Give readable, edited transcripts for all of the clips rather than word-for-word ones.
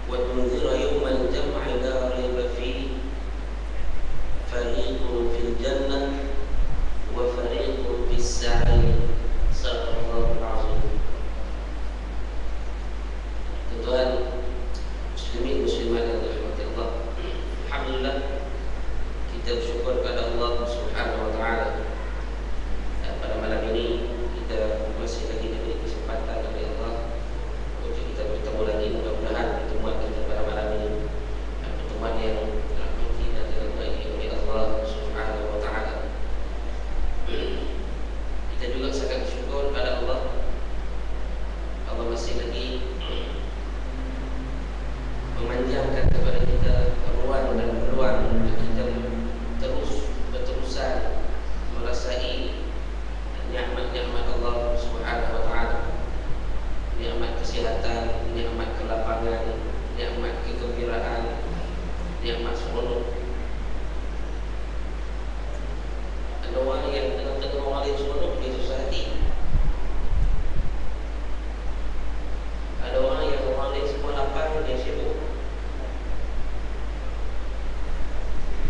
وتنذر يوم الجمع لا ريب فيه فريق في الجنة وفريق في السعير. صدق الله العظيم. Tuan muslimin muslimat yang dirahmati Allah, alhamdulillah kita bersyukur kepada Allah Subhanahu wa taala. Pada malam ini kita masih lagi diberi kesempatan oleh Allah untuk kita bertemu lagi. Mudah-mudahan pertemuan kita pada malam ini pertemuan yang dirahmati dan diridhai oleh Allah Subhanahu wa taala. Kita juga sangat bersyukur kepada Allah. Allah masih lagi memanjangkan kepada kita ruang dan peluang untuk kita berterusan merasai nikmat-nikmat Allah Subhanahu wa taala. Nikmat kesihatan, nikmat kelapangan, nikmat kegembiraan, nikmat seronok. Ada orang yang tengah-tengah orang lain seronok, dia susah hati. Ada orang yang orang lain semua lapar, dia sibuk.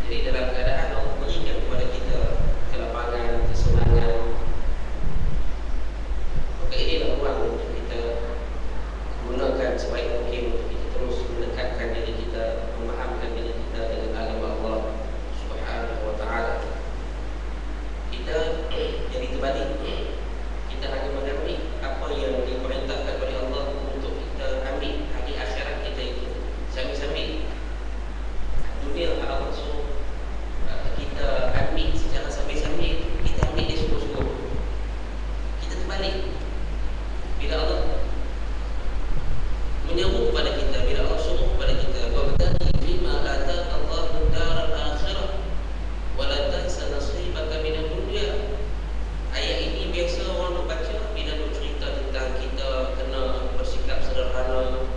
Jadi dalam keadaan Allah berikan kepada kita kelapangan, kesenangan, maka inilah ruang untuk kita gunakan sebaik mungkin untuk kita terus mendekatkan diri kita, memahamkan diri kita dengan agama Allah Subhanahu wa taala. Kita jadi terbalik. Kita hanya mengambil apa yang diperintahkan oleh Allah untuk kita ambil hari akhirat kita itu. Sambil-sambil dunia Allah suruh kita ambil secara sambil-sambil, kita ambil dia sungguh-sungguh. Kita terbalik. Bila Allah menyeru kepada kita, bila Allah suruh kepada kita, wabtaghi fima ataka Allahu daral akhirah wa la tansa nasibaka minad dunya. Ayat ini biasa orang membaca bila nak cerita tentang kita kena bersikap sederhana,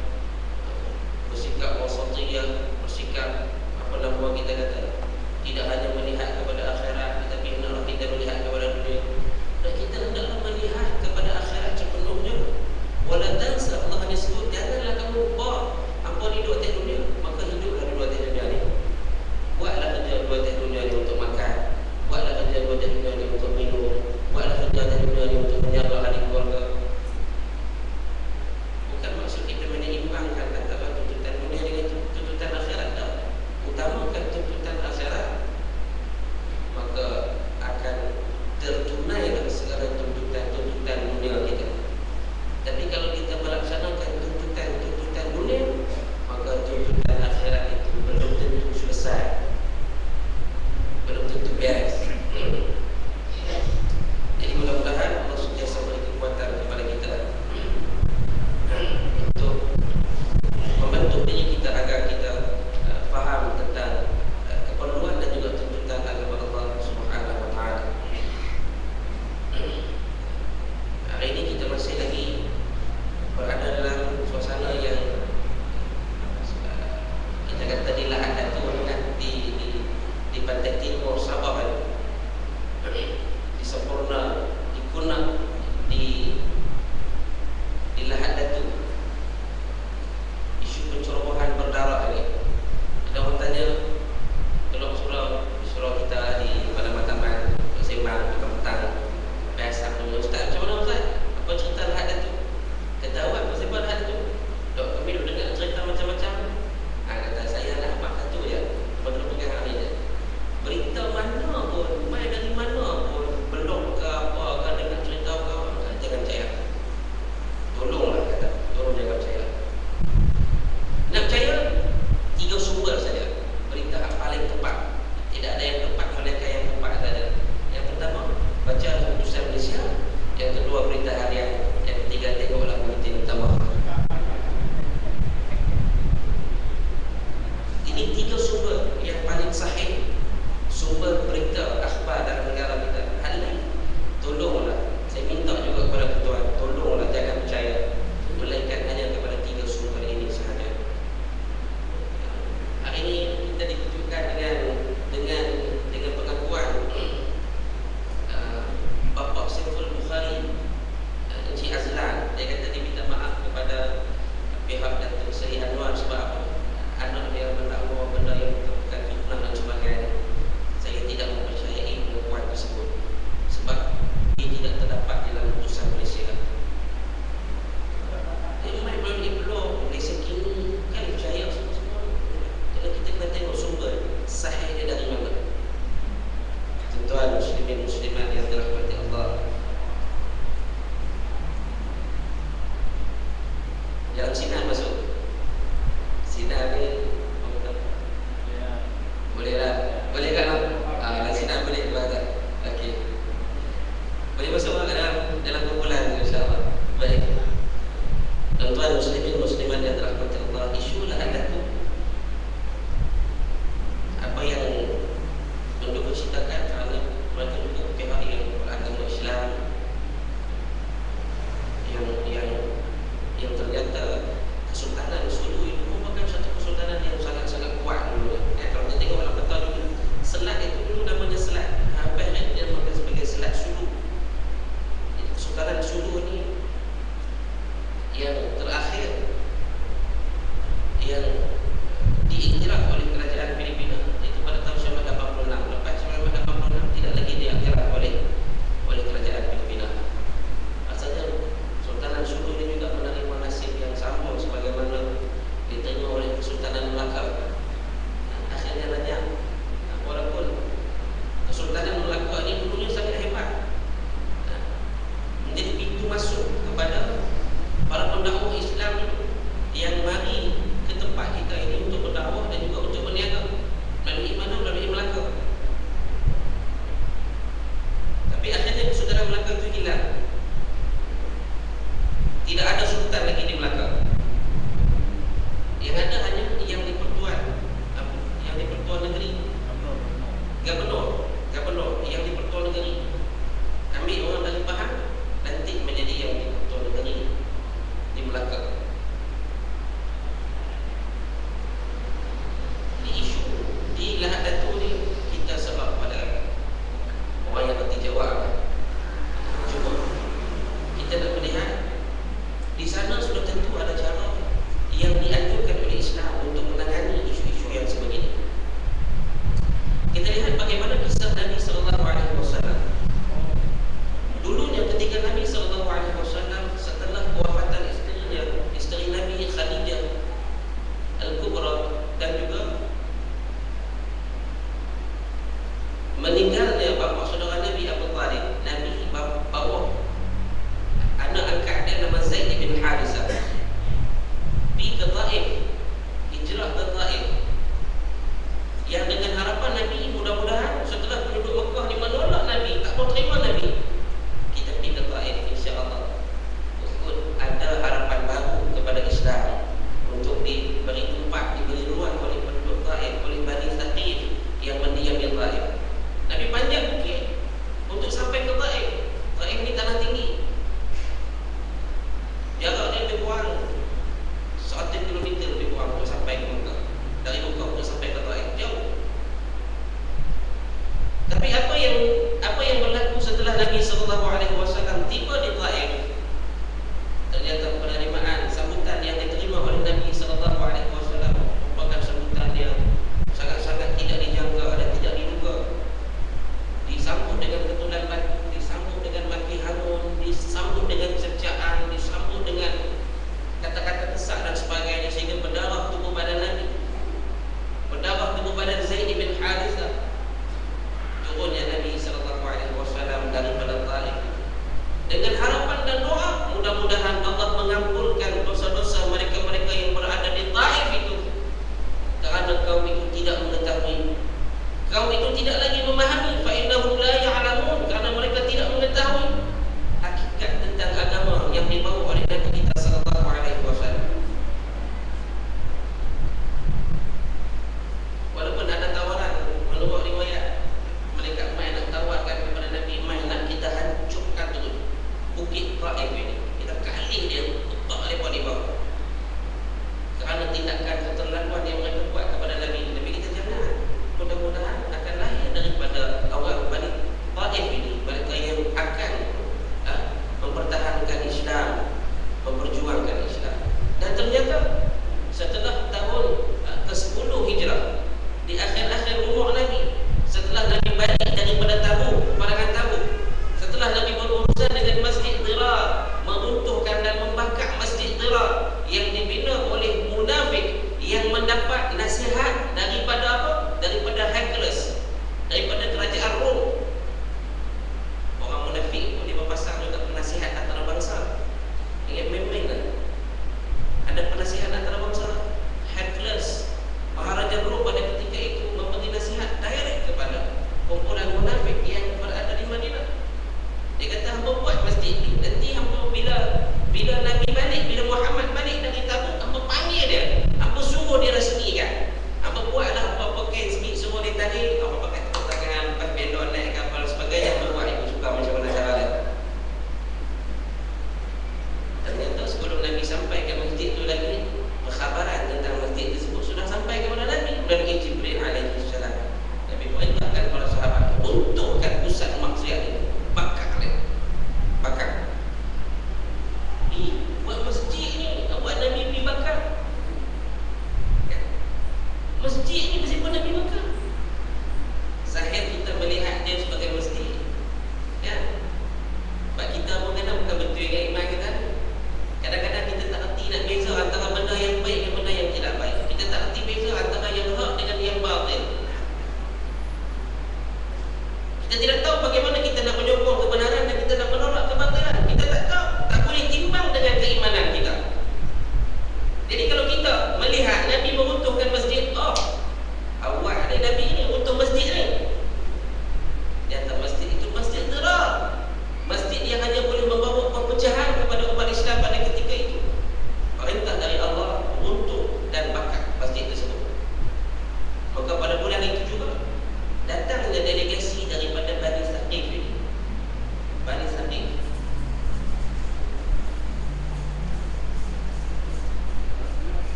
bersikap wasatiyah, bersikap apa nama kita kata, tidak hanya melihat kepada akhirat, tetapi hendaklah kita melihat kepada dunia. Dan kita hendaklah melihat kepada akhirat sepenuhnya. Wala tansa, Allah hanya sebut janganlah kamu lupa apa ni dua atas dunia, maka hiduplah di dua atas dunia ni. Buatlah kerja dua atas dunia ni untuk makan, buatlah kerja dua atas dunia ni untuk minum, buatlah kerja atas dunia ni untuk menjaga ahli keluarga. Bukan maksud kita menyeimbangkan antara tuntutan dunia dengan tuntutan akhirat, tak. Utamakan tuntutan akhirat, maka akan tertunaikan segala tuntutan dunia kita. Tapi kalau kita melaksanakan tuntutan dunia, maka tuntutan Al-Kubra, dan juga meninggalnya bapa saudara Nabi Abu Talib. Nabi bawa anak angkat dia nama Zaid bin Harisah pergi ke Taif, hijrah ke Taif, yang dengan harapan Nabi mudah-mudahan setelah penduduk Mekah ni menolak Nabi, tak mau terima Nabi, kita pergi ke Taif insya-Allah untuk ada harapan baru kepada Islam, untuk diberi tempat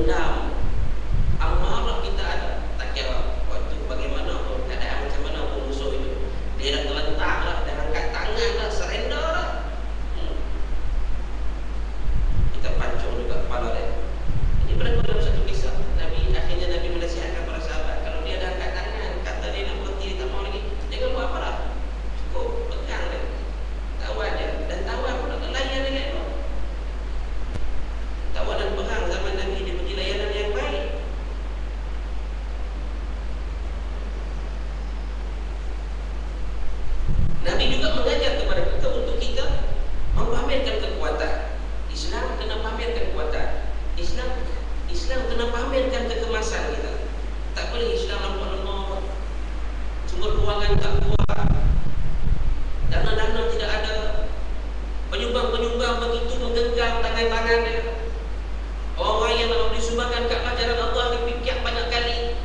dendam, amarah kita ada. Tak kira waktu bagaimana pun, keadaan macam mana pun musuh itu, dia dah terletak lah, dah angkat tangan lah, surrender lah. Kita pancung juga kepala dia. Ini berlaku dalam satu kisah. Akhirnya Nabi menasihatkan para sahabat, kalau dia dah angkat tangan, kata dia nak berhenti, dia tak mau lagi, jangan buat apa lah, cukup pegang dia, tawan dia, dan tawan pun nak layan dia tu. Tawan dan perang zaman Nabi diberi layanan yang baik. Nabi juga mengajar kepada kita untuk kita memamerkan kekuatan. Islam kena pamerkan kekuatan. Islam kena pamerkan kekemasan kita. Tak boleh Islam nampak lemah, sumber kewangan tak kuat, dana-dana tidak ada, penyumbang-penyumbang begitu menggenggam tangan-tangan dia. Orang yang nak disumbangkan kat ajaran Allah dipikir banyak kali.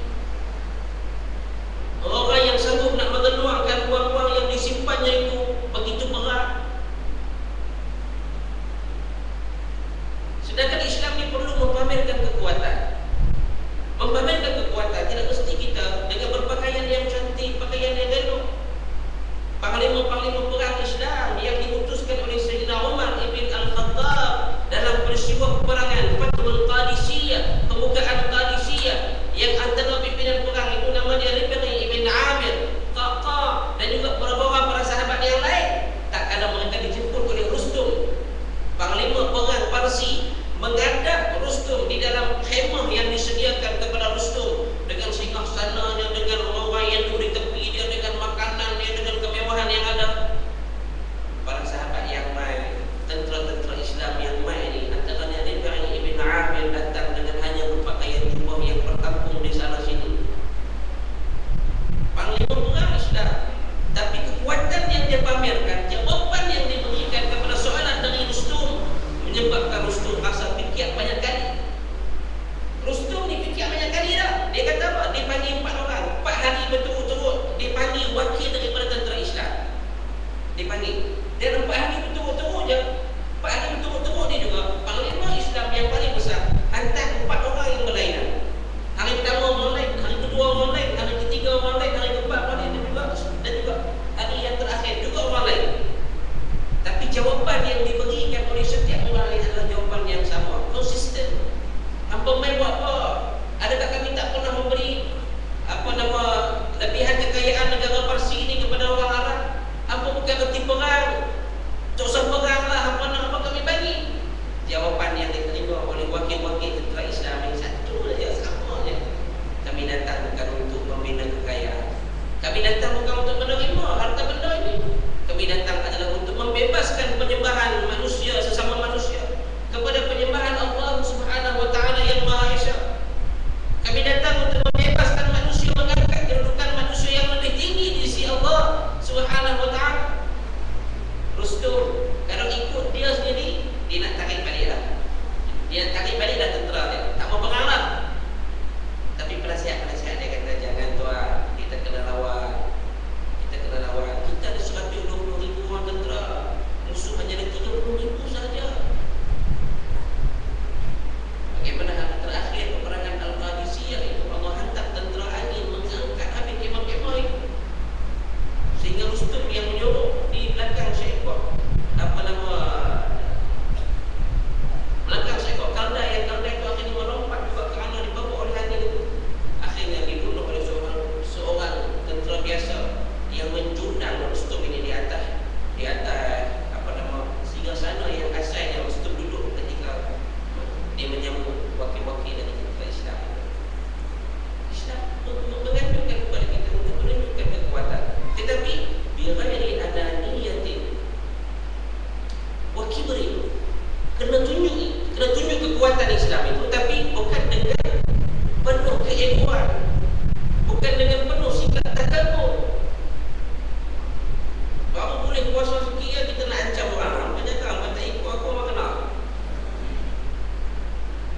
Orang yang sanggup nak mengeluarkan wang-wang yang disimpannya itu begitu berat. Sedangkan Islam ni perlu memamerkan kekuatan. Memamerkan kekuatan tidak mesti kita dengan berpakaian yang cantik, pakaian yang elok. Panglima-panglima perang Islam yang diutuskan oleh Sayyidina Umar ibn Al-Khattab dalam peristiwa peperangan Fathul Qadisiyah, pembukaan Qadisiyah, yang antara pimpinan perang itu nama dia Rib'i ibn Amir, Qaqa, dan juga beberapa para sahabat yang lain. Tak kala mereka dijemput oleh Rustum, panglima perang Parsi, menghadap Rustum di dalam khemah yang disediakan kepada Rustum dengan singgasananya, dengan orang-orang yang duduk di tepi dia, dengan makanan dia, dengan kemewahan yang ada. Para sahabat yang mai, tentera-tentera Islam yang mai ni, antaranya Rib'i ibn Amir datang dengan hanya berpakaian jubah yang bertampung di sana sini. Panglima perang Islam, tapi kekuatan yang dia pamerkan, jawapan yang diberikan kepada soalan dari Rustum menyebabkan Rustum rasa fikir banyak kali. Rustum ni fikir banyak kali dah. Dia kata apa? Dia panggil 4 orang, 4 hari berturut-turut dia panggil wakil daripada tentera Islam. Dia panggil, dan 4 hari berturut-turut je, 4 hari berturut-turut ni juga panglima Islam yang paling besar hantar 4 orang yang berlainan. Hari pertama orang lain, hari kedua orang lain, hari ketiga orang lain, hari keempat orang lain, dan juga hari yang terakhir juga orang lain. Tapi jawapan yang diberikan oleh setiap orang lain adalah jawapan yang sama, konsisten. Apa main buat apa? Adakah kami tak pernah memberi lebihan kekayaan negara Parsi ini kepada orang Arab? Apa bukan erti perang? Tak usah perang lah, apa kami bagi? Jawapan yang diterima oleh wakil-wakil tentera Islam ini satu saja, sama saja. Kami datang bukan untuk membina kekayaan, kami datang bukan untuk menerima harta benda ini. Kami datang adalah untuk membebaskan penyembahan manusia sesama manusia kepada penyembahan Allah Subhanahu wa taala yang Maha Esa. Kami datang untuk membebaskan manusia, mengangkat kedudukan manusia yang lebih tinggi di sisi Allah Subhanahu wa taala. Rustum kalau ikut dia sendiri, dia nak tarik balik lah. Dia nak tarik balik dah tentera dia, tak mau perang lah. Tapi penasihat dia kata, jangan tuan, kita kena lawan. Kita ada 120,000 orang tentera, musuh hanya ada 30,000 saja. Bagaimana hari terakhir peperangan Al-Qadisiyah itu, Allah hantar tentera angin mengangkat habis kemah-kemah itu, sehingga Rustum yang menyuruh di belakang seekor belakang seekor kalda, yang kalda itu akhirnya melompat juga kerana dibawa oleh angin itu. Akhirnya dibunuh oleh seorang tentera biasa yang mencundang Rustum ini di atas singgasana yang asalnya Rustum duduk ketika dia menyambut wakil-wakil dari tentera Islam. Islam menganjurkan kepada kita untuk menunjukkan kekuatan, tetapi bighairi ananiyatin wa kibrin. Kena tunjuk kekuatan Islam itu, tapi bukan dengan penuh keegoan, bukan dengan penuh sikap takabur. Baru boleh kuasa sekian kita nak ancam orang. Jangan kata ikut aku, orang kenal.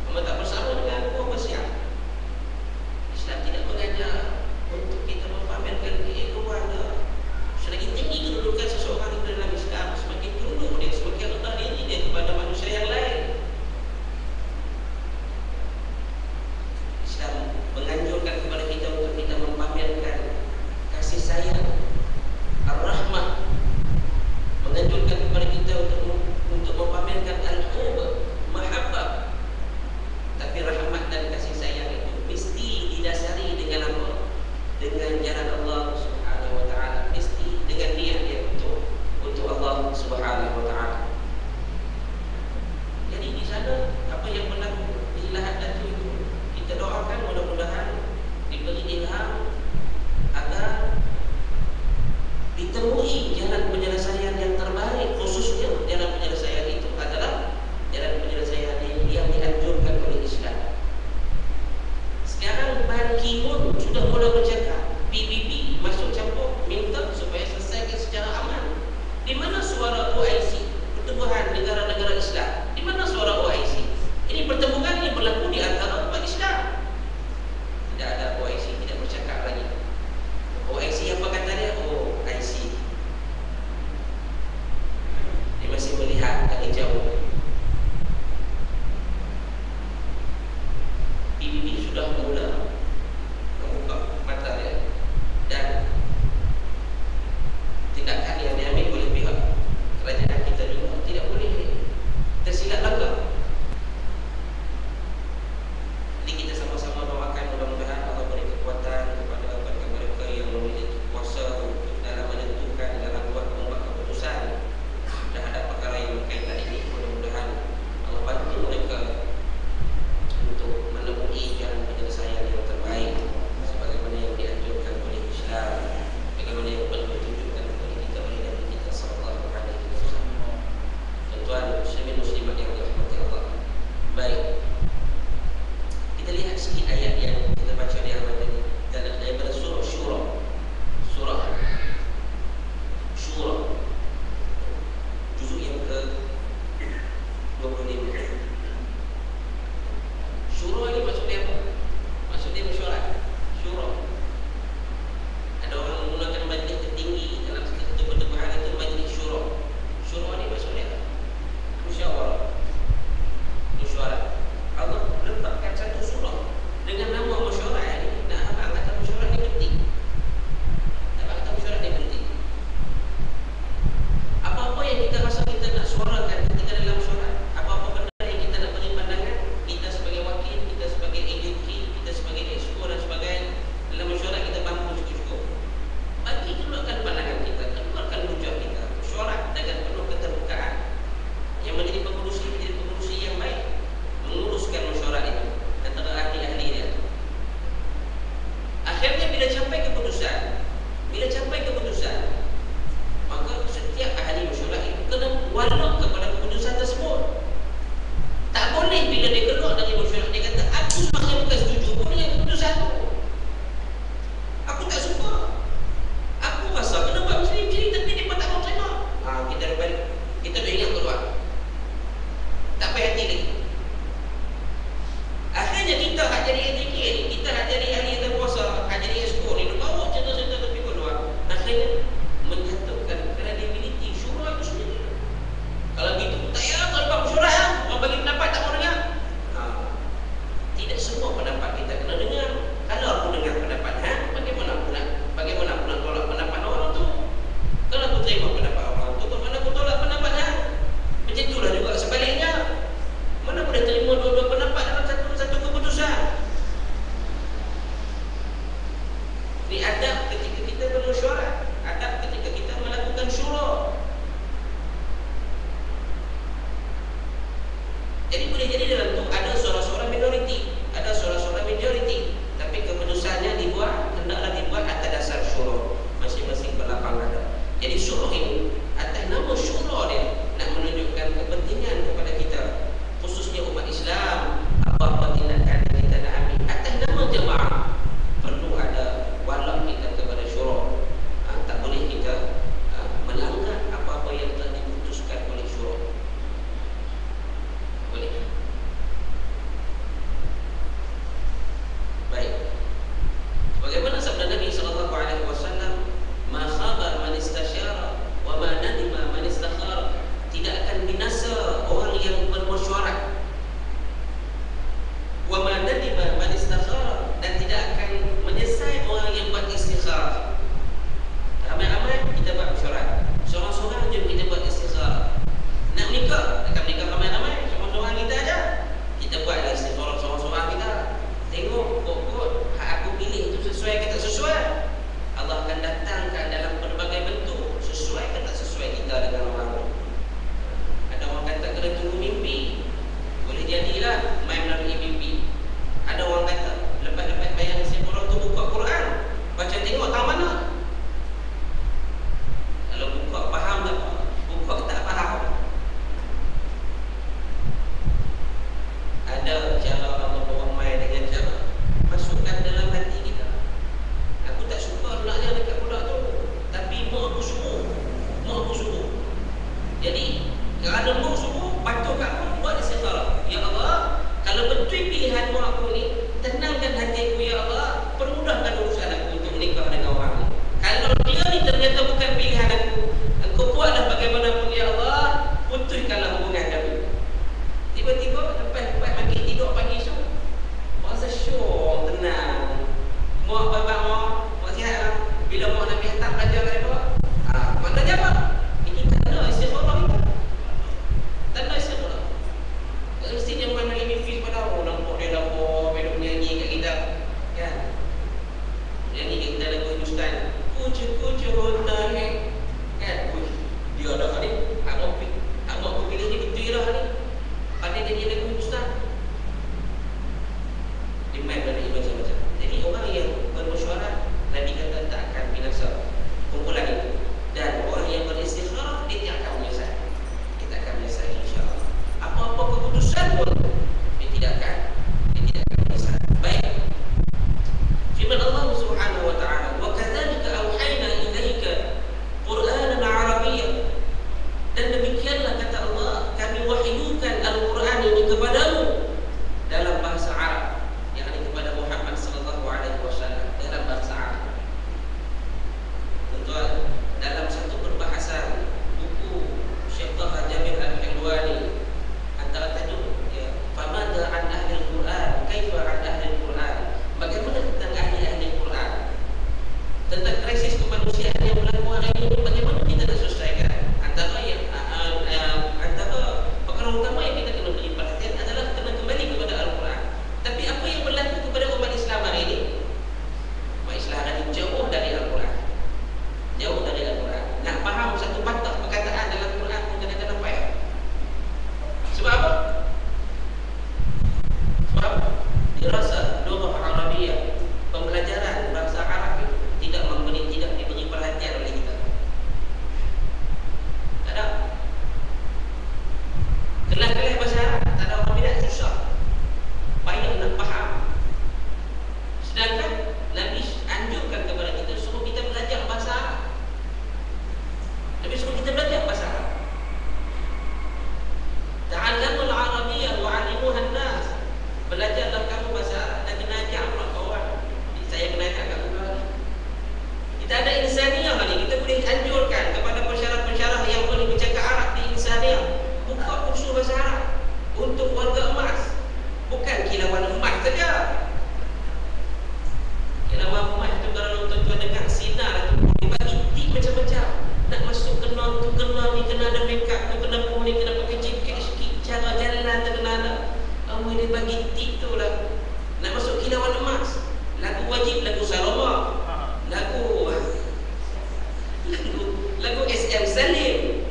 Kamu tak bersama dengan aku, apa siap? Islam tidak mengajar untuk kita memamerkan keegoan. Selagi tinggi kedudukan seseorang itu dalam Islam, semakin tunduk dia, semakin rendah diri dia kepada manusia yang lain. macam-macam. Nak masuk kena tu, kena ni, kena ada make up tu, kena pun ni, kena pakai jaket sikit, cara jalan tu kena ada. Dia bagi tip tu lah. Nak masuk Kilauan Emas, lagu wajib, lagu Sarawak, lagu SM Salim.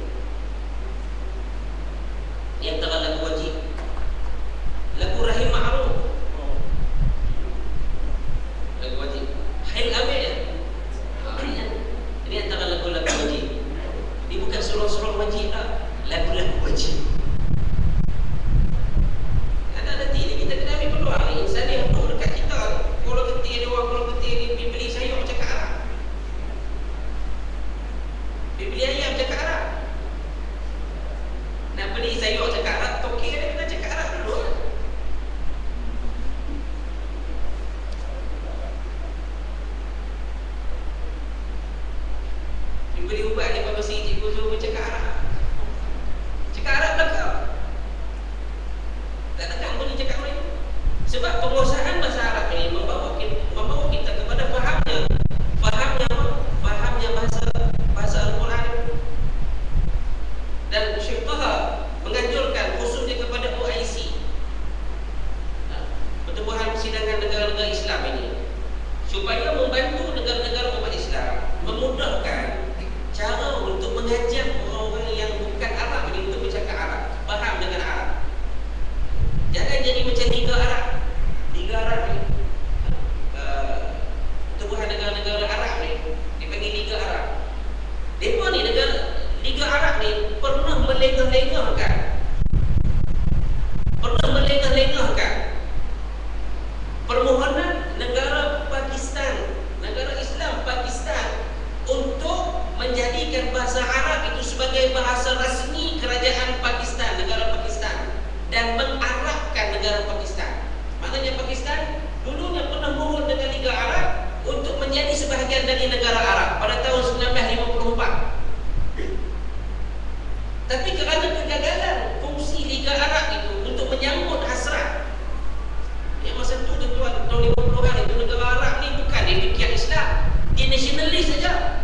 Yang antara lagu wajib, lagu Rahim Ma'ruf, lagu wajib. Hail Amir, ini antara lagu-lagu wajib. Ini bukan surah-surah wajib lah, lagu-lagu wajib. Nanti kita kena ambil peluang ni. Insan ni duduk dekat kita, kalau ketik dia orang, kalau ketik ni beli sayur cakap Arab, beli ayam cakap Arab. Nak beli sayur cakap Arab, tokek dia kena cakap Arab dulu. Dia beli ubat di pharmacy, cikgu suruh cakap Arab. Cakap Arab belakang. Tak datang pun dia cakap Melayu. Sebab penguasaan bahasa Arab ini membawa kita kepada fahamnya bahasa Al-Quran. Dan Syekh Taha menganjurkan khususnya kepada OIC, Pertubuhan Persidangan Negara-Negara Islam ini, supaya membantu negara-negara umat Islam, memudahkan cara untuk mengajar orang-orang yang bukan Arab ini untuk bercakap Arab, faham dengan Arab. Jangan jadi macam Liga Arab ni, Pertubuhan Negara-Negara Arab ni, dipanggil Liga Arab. Mereka ni, Liga Arab ni pernah melengah-lengahkan permohonan negara Pakistan, negara Islam Pakistan, untuk menjadikan bahasa Arab itu sebagai bahasa rasmi kerajaan Pakistan, negara Pakistan, dan mengarabkan negara Pakistan. Maknanya Pakistan dulunya pernah mohon dengan Liga Arab untuk menjadi sebahagian dari negara Arab pada tahun 1954. Tapi kerana kegagalan fungsi Liga Arab itu untuk menyambut hasrat, yang masa itu tuan-tuan, tahun 50-an itu, negara Arab ni bukan dia fikir Islam, dia nasionalis saja.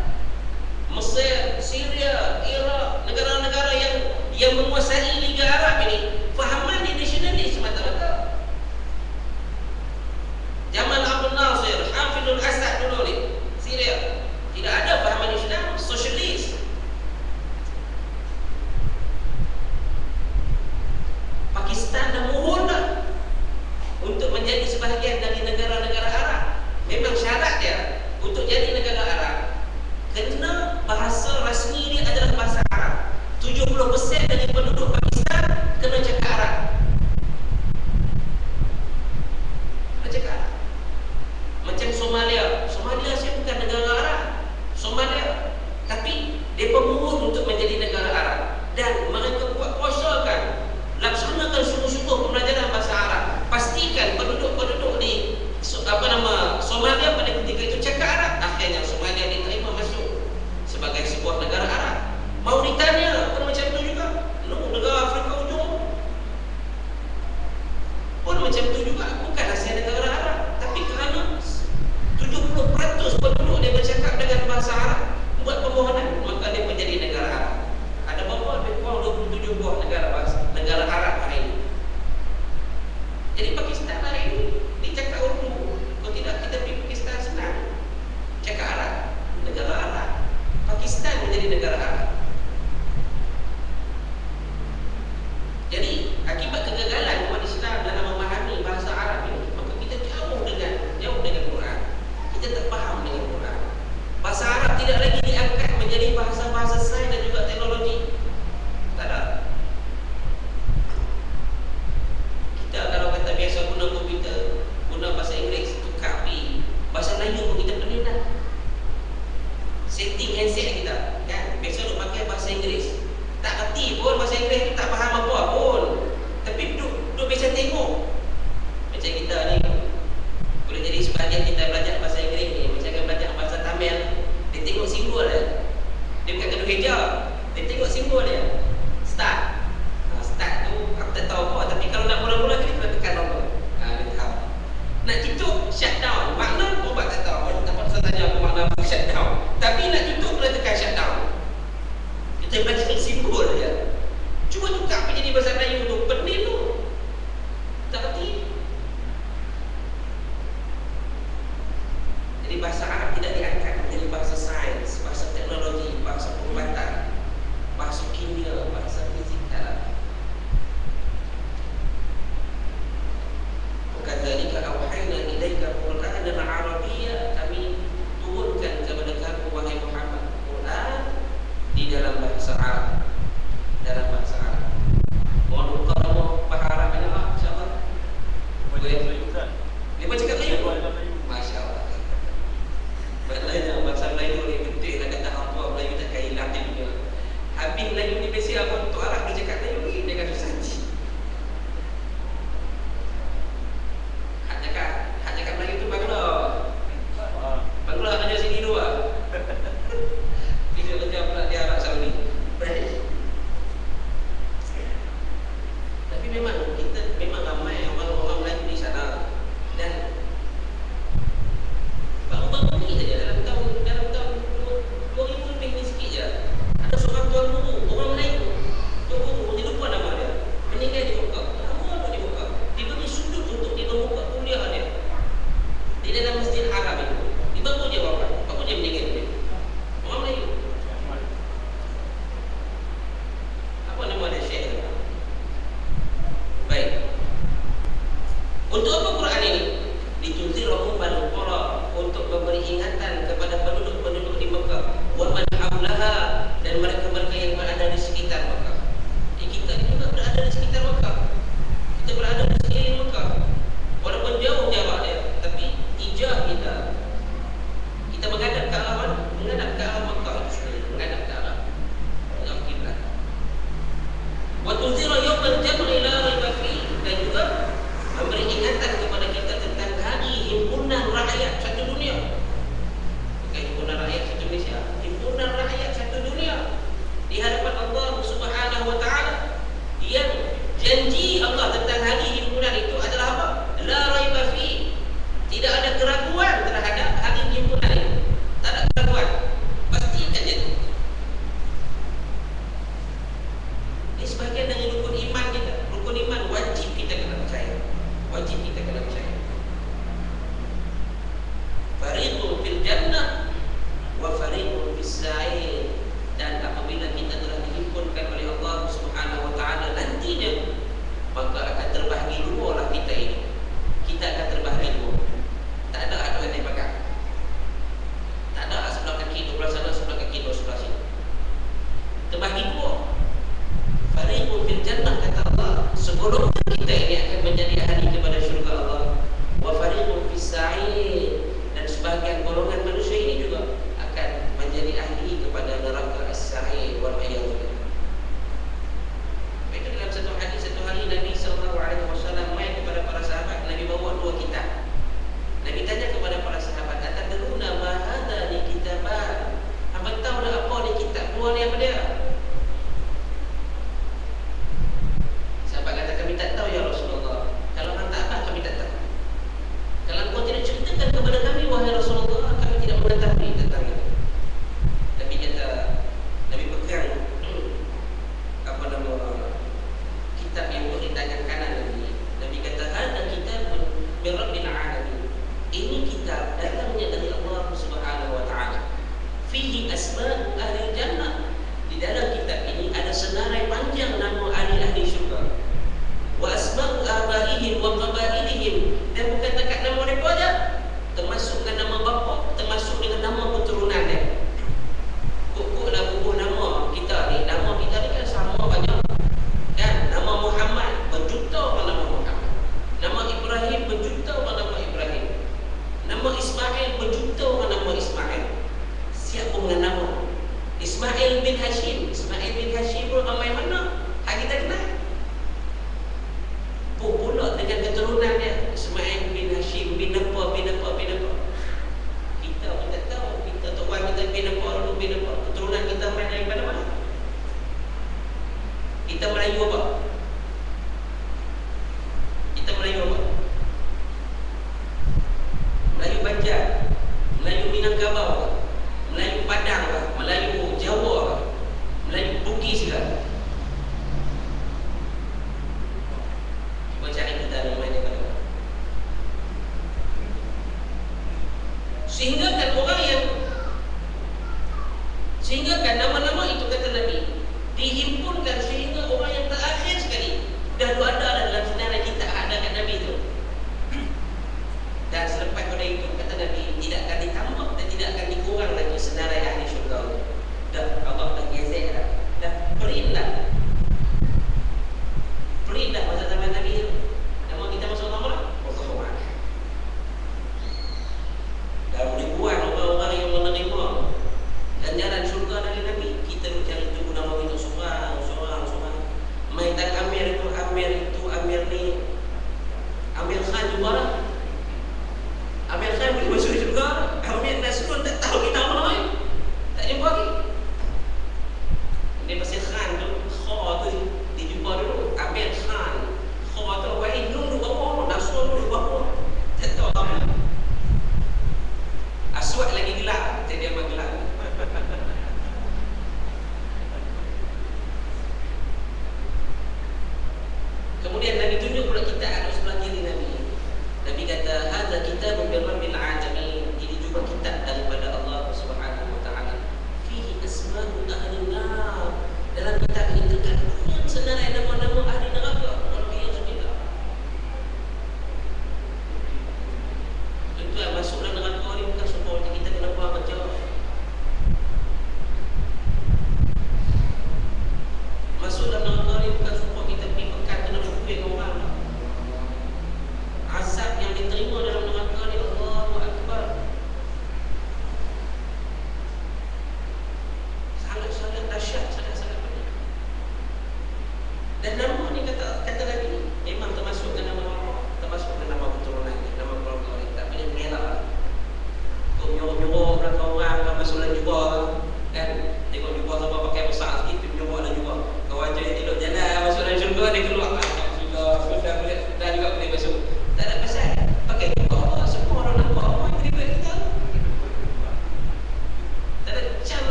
Mesir, Syria, Iraq, negara-negara yang menguasai Liga Arab ini, fahaman dia nasionalis semata-mata. Jamal Abdul Nasir, Hafizul Asad dulu ni, Syria, tidak ada fahaman Islam, sosialis. Pakistan dah mohon Boleh. Dia baca kat Melayu. Masya Allah. Maknanya bahasa Melayu ni betul lah kata apa Melayu tak kaya hilang di dunia. Habis Melayu ni biasa apa untuk Arab dia cakap Melayu ni dia kata saji. Hak cakap Melayu tu Bangla. Bangla kerja sini dua. Dia kerja pula di Arab Saudi. Baik. Tapi memang memang ramai orang-orang Melayu di sana. Dan baru-baru ni saja dalam tahun 2000 lebih ni sikit je ada seorang tuan guru orang Melayu, tuan guru dia lupa nama dia, meninggal di Mekah. Lama di Mekah dia beri sudut untuk dia membuka kuliah dia di dalam Masjid Haram itu. Dia baru je wafat, baru je meninggal dia. Orang Melayu. Apa nama dia? Syekh. Baik. Untuk apa Quran ini? Litunzirahum bal qura, untuk memberi ingatan kepada penduduk-penduduk di Mekah, wa man haulaha, dan mereka-mereka yang berada di sekitar Mekah. Kita ni juga berada di sekitar Mekah. Kita berada di sekeliling Mekah. Walaupun jauh jarak dia, tapi ijah kita menghadap ke arah mana? Menghadap ke arah Mekah itu sendiri, menghadap ke arah kiblat. Wa tunzira yawmal jam'i la raiba fi, dan juga memberi ingatan kepada kita tentang hari himpunan rakyat satu dunia. Bukan himpunan rakyat satu Malaysia, himpunan rakyat satu dunia di hadapan Allah Subhanahu wa taala. Yang janji Allah tentang hari himpunan itu adalah apa? La raiba fi. Tidak ada keraguan terhadap hari himpunan itu. Tak ada keraguan. Pasti akan jadi. Ini sebahagian dari rukun iman kita. Rukun iman wajib kita kena percaya. Wajib kita kena percaya.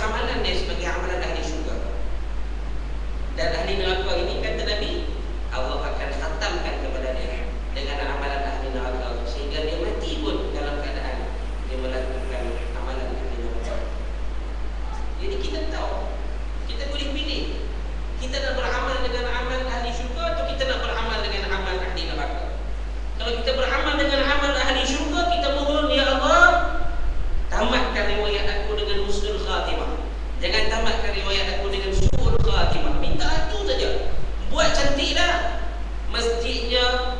amalan dia sebagai amalan ahli syurga. Dan ahli neraka ini kata Nabi, Allah akan khatamkan kepada dia dengan amalan ahli neraka sehingga dia mati pun dalam keadaan dia melakukan amalan ahli neraka. Jadi kita tahu, kita boleh pilih, kita nak beramal dengan amal ahli syurga atau kita nak beramal dengan amal ahli neraka. Kalau kita beramal dengan amal ahli syurga, kita mohon, ya Allah, tamatkan riwayat aku dengan husnul khatimah. Jangan tamatkan riwayat aku dengan su'ul khatimah. Minta itu saja. Buat cantiklah masjidnya,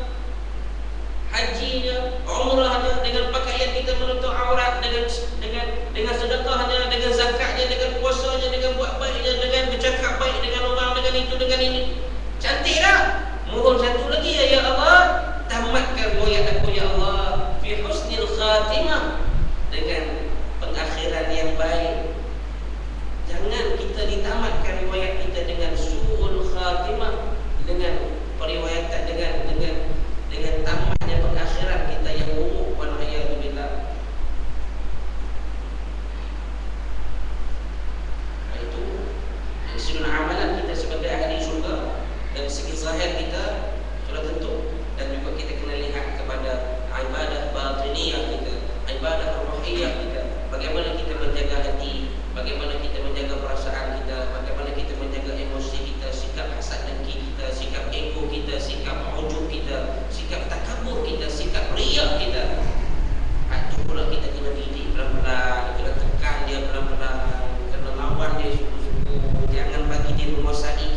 hajinya, umrahnya, dengan pakaian kita menutup aurat, dengan sedekahnya, dengan zakatnya, dengan puasanya, dengan buat baiknya, dengan bercakap baik dengan orang, dengan itu, dengan ini. Cantiklah. Mohon satu lagi, ya Allah, tamatkan riwayat aku, ya Allah, fi husnil khatimah, dengan pengakhiran yang baik. Jangan kita ditamatkan riwayat kita dengan su'ul khatimah, dengan periwayatan, dengan tamatnya pengakhiran kita yang buruk, wal'iyadzubillah. Itu sunnah amalan kita sebagai ahli syurga. Dari segi zahir kita sudah tentu, dan juga kita kena lihat kepada ibadah batiniyah kita, ibadah ruhiyah kita. Bagaimana kita menjaga hati, bagaimana kita menjaga perasaan kita, bagaimana kita menjaga emosi kita, sikap hasad dengki kita, sikap ego kita, sikap ujub kita, sikap takabur kita, sikap riak kita. Itu pula kita kena didik pelan-pelan, kena tekan dia pelan-pelan, kena lawan dia sungguh-sungguh. Jangan bagi dia menguasai